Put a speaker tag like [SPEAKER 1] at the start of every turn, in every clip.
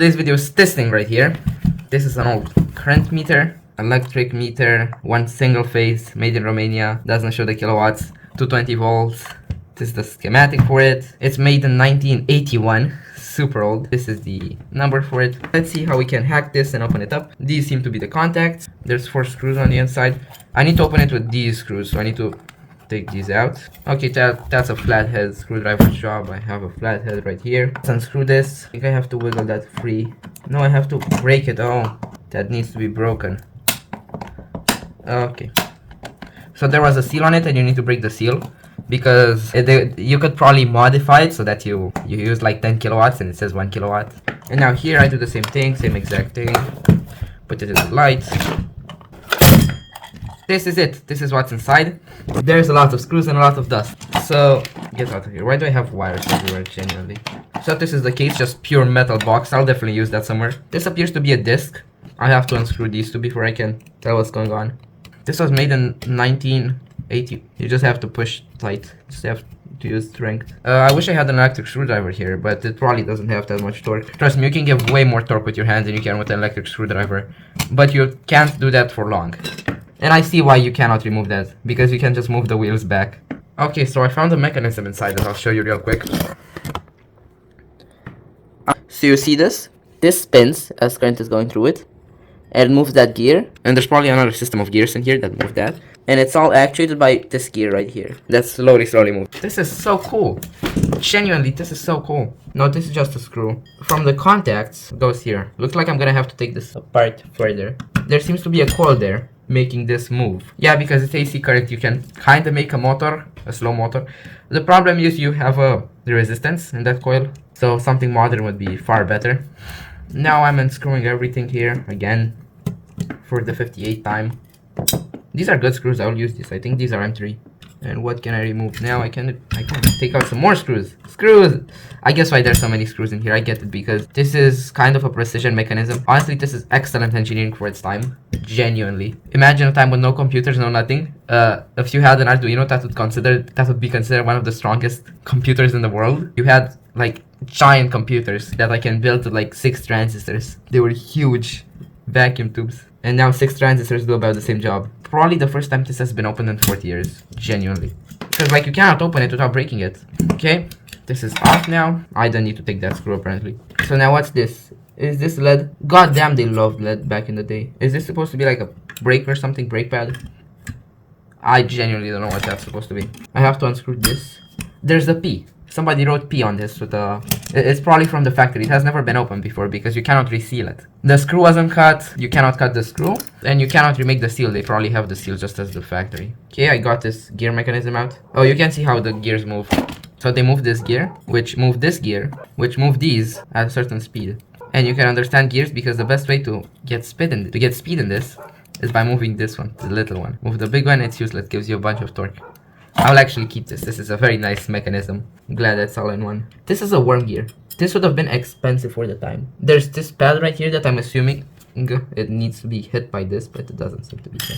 [SPEAKER 1] This video is testing right here. This is an old current meter, electric meter, one single phase, made in Romania, doesn't show the kilowatts, 220 volts. This is the schematic for it. It's made in 1981, super old. This is the number for it. Let's see how we can hack this and open it up. These seem to be the contacts. There's 4 screws on the inside. I need to open it with these screws, so I need to take these out. Okay, that's a flathead screwdriver job. I have a flathead right here. Let's unscrew this. I think I have to wiggle that free. No, I have to break it. Oh, that needs to be broken. Okay. So there was a seal on it and you need to break the seal because you could probably modify it so that you use like 10 kilowatts and it says 1 kilowatt. And now here I do the same thing, same exact thing. Put it in the light. This is it. This is what's inside. There's a lot of screws and a lot of dust. So, get out of here. Why do I have wires everywhere, genuinely? So this is the case, just pure metal box. I'll definitely use that somewhere. This appears to be a disc. I have to unscrew these two before I can tell what's going on. This was made in 1980. You just have to push tight. Just have to use strength. I wish I had an electric screwdriver here, but it probably doesn't have that much torque. Trust me, you can give way more torque with your hands than you can with an electric screwdriver. But you can't do that for long. And I see why you cannot remove that, because you can just move the wheels back. Okay, so I found a mechanism inside that I'll show you real quick. So you see this? This spins as current is going through it. And moves that gear. And there's probably another system of gears in here that move that. And it's all actuated by this gear right here. That slowly moves. This is so cool. Genuinely, this is so cool. No, this is just a screw. From the contacts, it goes here. Looks like I'm gonna have to take this apart further. There seems to be a coil there, making this move. Yeah, because it's AC current, you can kind of make a motor, a slow motor. The problem is you have the resistance in that coil, so something modern would be far better. Now I'm unscrewing everything here again for the 58th time. These are good screws. I'll use this. I think these are M3. And what can I remove now? I can take out some more screws. Screws! I guess why there's so many screws in here. I get it, because this is kind of a precision mechanism. Honestly, this is excellent engineering for its time. Genuinely. Imagine a time with no computers, no nothing. If you had an Arduino, that would be considered one of the strongest computers in the world. You had like giant computers that I can build to like 6 transistors. They were huge vacuum tubes. And now 6 transistors do about the same job. Probably the first time this has been opened in 40 years. Genuinely. Because like you cannot open it without breaking it. Okay, this is off now. I don't need to take that screw apparently. So now what's this? Is this lead? God damn, they loved lead back in the day. Is this supposed to be like a brake or something? Brake pad? I genuinely don't know what that's supposed to be. I have to unscrew this. There's a P. Somebody wrote P on this with a... It's probably from the factory. It has never been opened before because you cannot reseal it. The screw wasn't cut. You cannot cut the screw. And you cannot remake the seal. They probably have the seal just as the factory. Okay, I got this gear mechanism out. Oh, you can see how the gears move. So they move this gear, which move this gear, which move these at a certain speed. And you can understand gears because the best way to get speed in this is by moving this one, the little one. Move the big one, it's useless. It gives you a bunch of torque. I'll actually keep this. This is a very nice mechanism. I'm glad that's all in one. This is a worm gear. This would have been expensive for the time. There's this pad right here that I'm assuming it needs to be hit by this, but it doesn't seem to be so.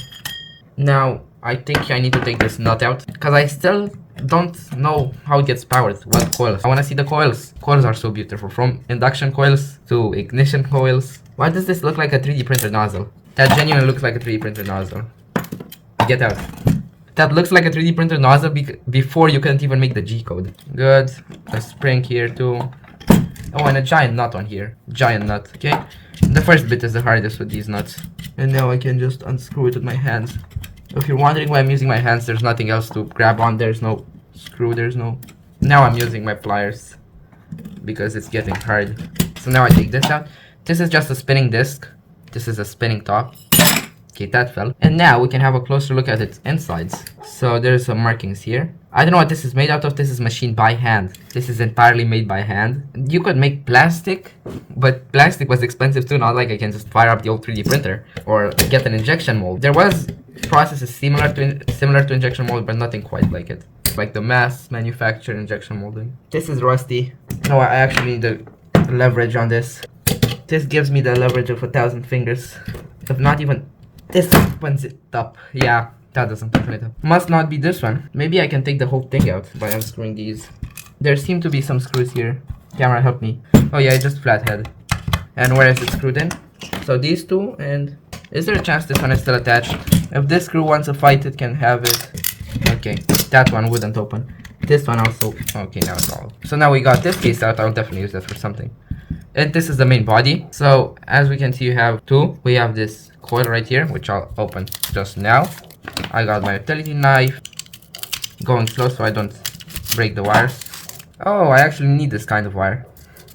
[SPEAKER 1] Now, I think I need to take this nut out because I still don't know how it gets powered. What coils? I want to see the coils. Coils are so beautiful. From induction coils to ignition coils. Why does this look like a 3D printer nozzle? That genuinely looks like a 3D printer nozzle. Get out. That looks like a 3D printer nozzle before you couldn't even make the G code. Good. A spring here too. Oh, and a giant nut on here. Giant nut. Okay. The first bit is the hardest with these nuts. And now I can just unscrew it with my hands. If you're wondering why I'm using my hands, there's nothing else to grab on. There's no screw. There's no... Now I'm using my pliers because it's getting hard. So now I take this out. This is just a spinning disc. This is a spinning top. Okay, that fell. And now we can have a closer look at its insides. So there's some markings here. I don't know what this is made out of. This is machined by hand. This is entirely made by hand. You could make plastic, but plastic was expensive too. Not like I can just fire up the old 3D printer or get an injection mold. There was processes similar to injection mold, but nothing quite like it. Like the mass manufactured injection molding. This is rusty. No, I actually need the leverage on this. This gives me the leverage of 1,000 fingers. If not even... This opens it up. Yeah, that doesn't open it up. Must not be this one. Maybe I can take the whole thing out by unscrewing these. There seem to be some screws here. Camera, help me. Oh yeah, it's just flathead. And where is it screwed in? So these two, and is there a chance this one is still attached? If this screw wants to fight, it can have it. Okay, that one wouldn't open. This one also. Okay, now it's all. So now we got this case out. I'll definitely use that for something. And this is the main body. So as we can see, you have two. We have this coil right here, which I'll open just now. I got my utility knife. Going slow so I don't break the wires. Oh, I actually need this kind of wire.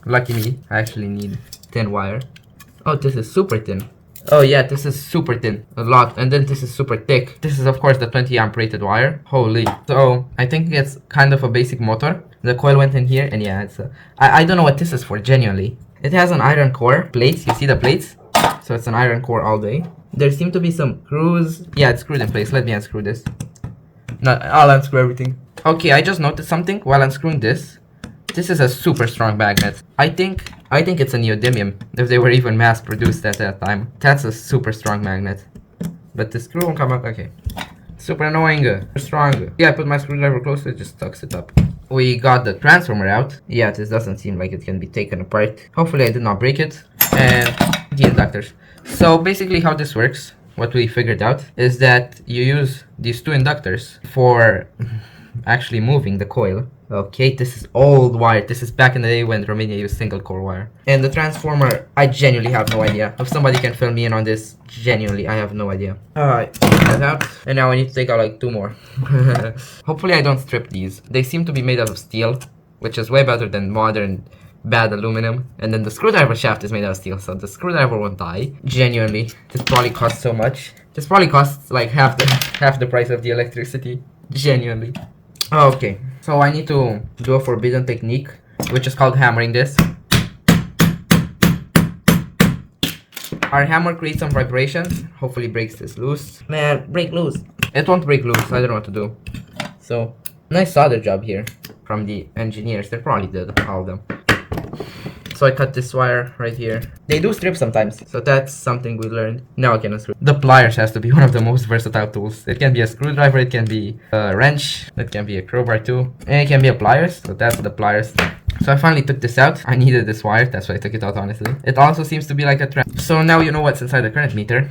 [SPEAKER 1] Lucky me, I actually need thin wire. Oh, this is super thin. Oh yeah, this is super thin. A lot. And then this is super thick. This is of course the 20 amp rated wire. Holy. So I think it's kind of a basic motor. The coil went in here and yeah, it's a... I don't know what this is for, genuinely. It has an iron core. Plates, you see the plates? So it's an iron core all day. There seem to be some screws. Yeah, it's screwed in place. Let me unscrew this. No, I'll unscrew everything. Okay, I just noticed something while unscrewing this. This is a super strong magnet. I think it's a neodymium, if they were even mass produced at that time. That's a super strong magnet. But the screw won't come up. Okay. Super annoying. Strong. Yeah, I put my screwdriver close, it just tucks it up. We got the transformer out. Yeah, this doesn't seem like it can be taken apart. Hopefully I did not break it. And the inductors. So basically how this works, what we figured out, is that you use these two inductors for actually moving the coil. Okay, this is old wire. This is back in the day when Romania used single core wire. And the transformer, I genuinely have no idea. If somebody can fill me in on this, genuinely, I have no idea. Alright, that out. And now I need to take out like two more. Hopefully I don't strip these. They seem to be made out of steel, which is way better than modern bad aluminum. And then the screwdriver shaft is made out of steel, so the screwdriver won't die. Genuinely, this probably costs so much. This probably costs like half the price of the electricity. Genuinely. Okay, so I need to do a forbidden technique, which is called hammering this. Our hammer creates some vibrations, hopefully breaks this loose. Man, break loose. It won't break loose, I don't know what to do. So, nice solder job here from the engineers, they probably did, all of them. So I cut this wire right here. They do strip sometimes, so that's something we learned. Now I can unscrew. The pliers has to be one of the most versatile tools. It can be a screwdriver, it can be a wrench, it can be a crowbar too, and it can be a pliers, so that's the pliers. So I finally took this out. I needed this wire, that's why I took it out honestly. It also seems to be like a trap. So now you know what's inside the current meter.